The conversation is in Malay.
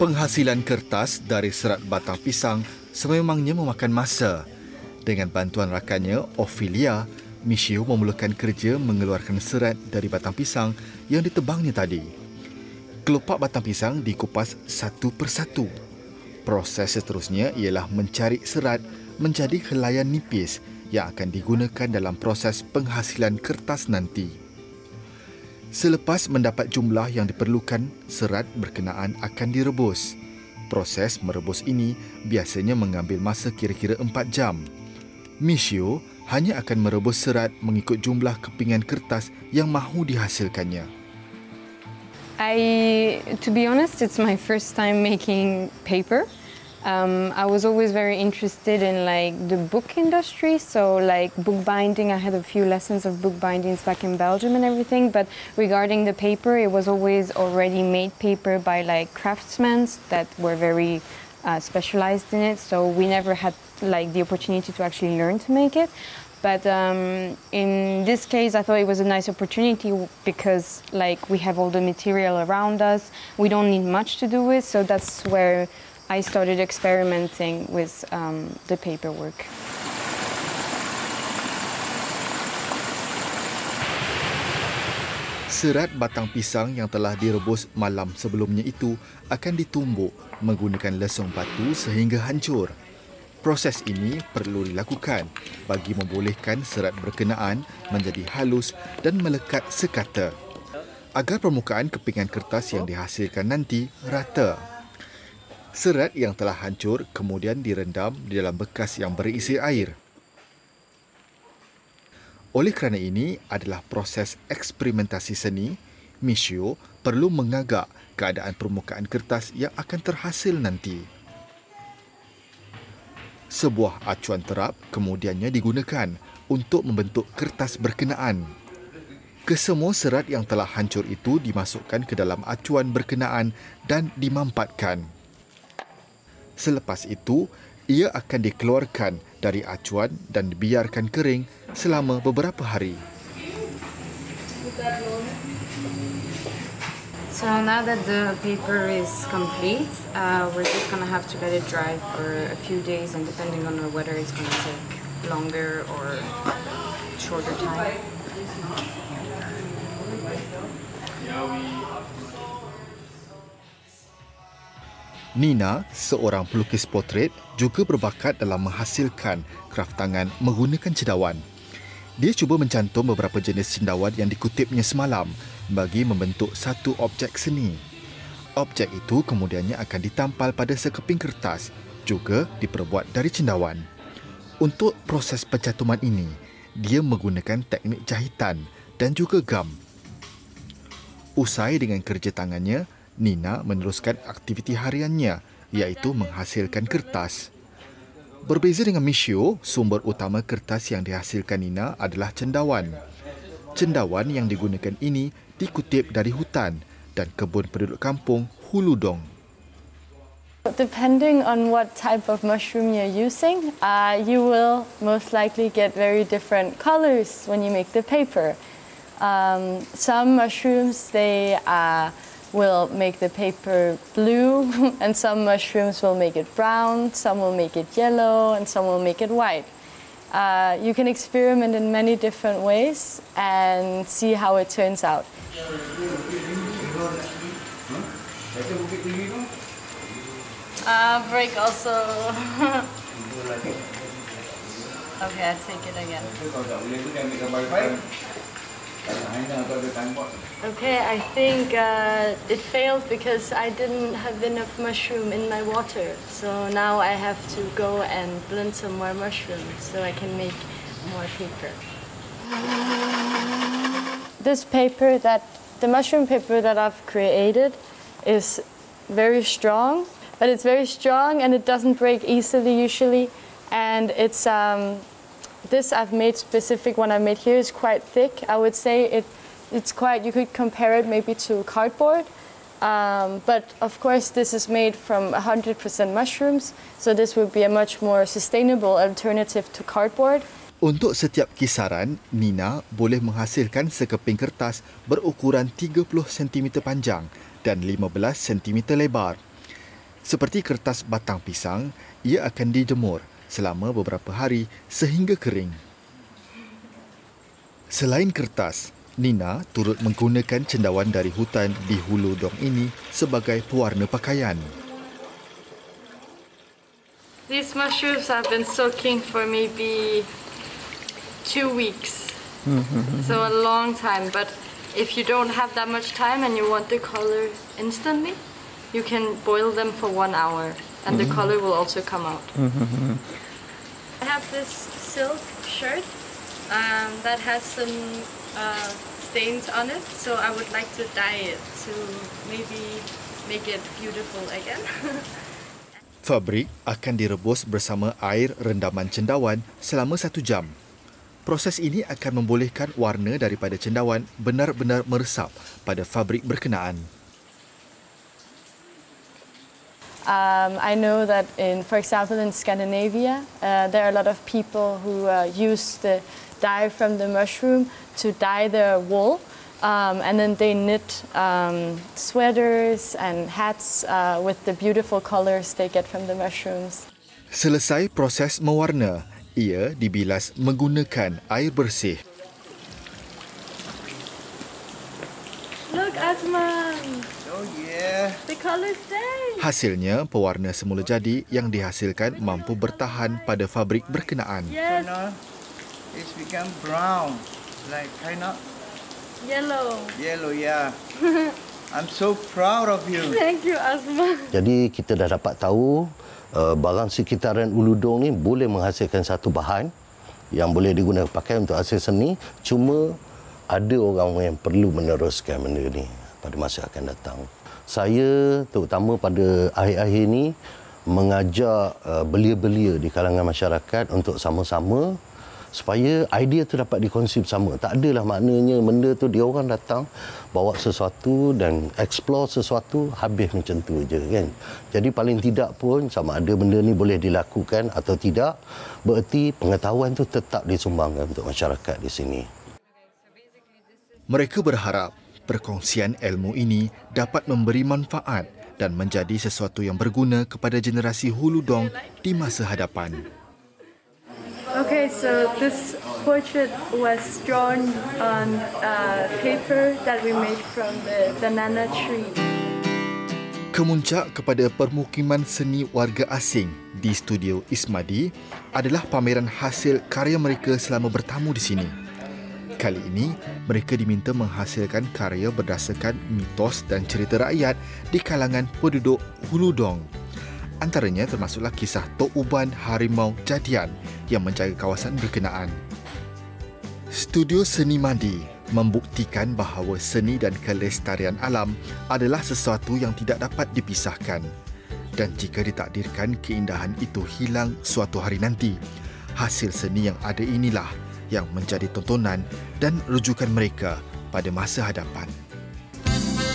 Penghasilan kertas dari serat batang pisang sememangnya memakan masa. Dengan bantuan rakannya, Ophelia, Michio memulakan kerja mengeluarkan serat dari batang pisang yang ditebangnya tadi. Kelopak batang pisang dikupas satu persatu. Proses seterusnya ialah mencari serat menjadi helaian nipis yang akan digunakan dalam proses penghasilan kertas nanti. Selepas mendapat jumlah yang diperlukan, serat berkenaan akan direbus. Proses merebus ini biasanya mengambil masa kira-kira 4 jam. Michio hanya akan merebus serat mengikut jumlah kepingan kertas yang mahu dihasilkannya. To be honest, it's my first time making paper. I was always very interested in the book industry, so bookbinding. I had a few lessons of bookbindings back in Belgium and everything, but regarding the paper, it was always already made paper by craftsmen that were very specialized in it, so we never had the opportunity to actually learn to make it. But in this case, I thought it was a nice opportunity because we have all the material around us. We don't need much to do it, so that's where I started experimenting with the paperwork. Serat batang pisang yang telah direbus malam sebelumnya itu akan ditumbuk menggunakan lesung batu sehingga hancur. Proses ini perlu dilakukan bagi membolehkan serat berkenaan menjadi halus dan melekat sekata agar permukaan kepingan kertas yang dihasilkan nanti rata. Serat yang telah hancur kemudian direndam di dalam bekas yang berisi air. Oleh kerana ini adalah proses eksperimentasi seni, Michio perlu mengagak keadaan permukaan kertas yang akan terhasil nanti. Sebuah acuan terap kemudiannya digunakan untuk membentuk kertas berkenaan. Kesemua serat yang telah hancur itu dimasukkan ke dalam acuan berkenaan dan dimampatkan. Selepas itu, ia akan dikeluarkan dari acuan dan dibiarkan kering selama beberapa hari. So now that the paper is complete, we're just going to have to let it dry for a few days, and depending on the weather, it's going to take longer or shorter time. Nina, seorang pelukis potret, juga berbakat dalam menghasilkan kraf tangan menggunakan cendawan. Dia cuba mencantum beberapa jenis cendawan yang dikutipnya semalam bagi membentuk satu objek seni. Objek itu kemudiannya akan ditampal pada sekeping kertas, juga diperbuat dari cendawan. Untuk proses pencantuman ini, dia menggunakan teknik jahitan dan juga gam. Usai dengan kerja tangannya, Nina meneruskan aktiviti hariannya, iaitu menghasilkan kertas. Berbeza dengan Michio, sumber utama kertas yang dihasilkan Nina adalah cendawan. Cendawan yang digunakan ini dikutip dari hutan dan kebun penduduk kampung Huludong. Depending on what type of mushroom you're using, you will most likely get very different colors when you make the paper. Some mushrooms, they will make the paper blue, and some mushrooms will make it brown, some will make it yellow, and some will make it white. You can experiment in many different ways and see how it turns out. Break also. Okay, I take it again. Okay, I think it failed because I didn't have enough mushroom in my water. So now I have to go and blend some more mushrooms so I can make more paper. This paper, the mushroom paper that I've created is very strong, but it's very strong and it doesn't break easily usually. And it's this I've made specific one I made here is quite thick. I would say it's quite, you could compare it maybe to cardboard. But of course this is made from 100% mushrooms, so this would be a much more sustainable alternative to cardboard. Untuk setiap kisaran, Nina boleh menghasilkan sekeping kertas berukuran 30 cm panjang dan 15 cm lebar. Seperti kertas batang pisang, ia akan dijemur selama beberapa hari sehingga kering. Selain kertas, Nina turut menggunakan cendawan dari hutan di Hulu Dong ini sebagai pewarna pakaian. These mushrooms have been soaking for maybe 2 weeks. So a long time, but if you don't have that much time and you want the color instantly, you can boil them for 1 hour and the color will also come out. I have this silk shirt that has some stains on it, so I would like to dye it to maybe make it beautiful again. Fabrik akan direbus bersama air rendaman cendawan selama 1 jam. Proses ini akan membolehkan warna daripada cendawan benar-benar meresap pada fabrik berkenaan. I know that for example, in Scandinavia, there are a lot of people who use the dye from the mushroom to dye their wool. And then they knit sweaters and hats with the beautiful colors they get from the mushrooms. Selesai proses mewarna, ia dibilas menggunakan air bersih. Look, Asman! Oh yeah! The colors stay! Hasilnya, pewarna semula jadi yang dihasilkan mampu bertahan pada fabrik berkenaan. Yes! So now it's become brown, like kind of Yellow! yellow, yeah. I'm so proud of you. Thank you, Asman! Jadi kita dah dapat tahu barang sekitaran Hulu Dong ni boleh menghasilkan satu bahan yang boleh digunakan pakai untuk hasil seni. Cuma ada orang yang perlu meneruskan benda ni pada masa akan datang. Saya terutama pada akhir-akhir ini mengajak belia-belia di kalangan masyarakat untuk sama-sama supaya idea tu dapat dikongsi bersama. Tak adalah maknanya benda tu dia orang datang bawa sesuatu dan explore sesuatu habis macam tu je kan. Jadi paling tidak pun sama ada benda ni boleh dilakukan atau tidak, bererti pengetahuan tu tetap disumbangkan untuk masyarakat di sini. Mereka berharap perkongsian ilmu ini dapat memberi manfaat dan menjadi sesuatu yang berguna kepada generasi Hulu Dong di masa hadapan. Okay, so this portrait was drawn on paper that we made from the banana tree. Kemuncak kepada permukiman seni warga asing di studio Ismadi adalah pameran hasil karya mereka selama bertamu di sini. Kali ini, mereka diminta menghasilkan karya berdasarkan mitos dan cerita rakyat di kalangan penduduk Hulu Dong. Antaranya termasuklah kisah Tok Uban Harimau Jadian yang menjaga kawasan berkenaan. Studio Seni Madi membuktikan bahawa seni dan kelestarian alam adalah sesuatu yang tidak dapat dipisahkan. Dan jika ditakdirkan keindahan itu hilang suatu hari nanti, hasil seni yang ada inilah yang menjadi tontonan dan rujukan mereka pada masa hadapan.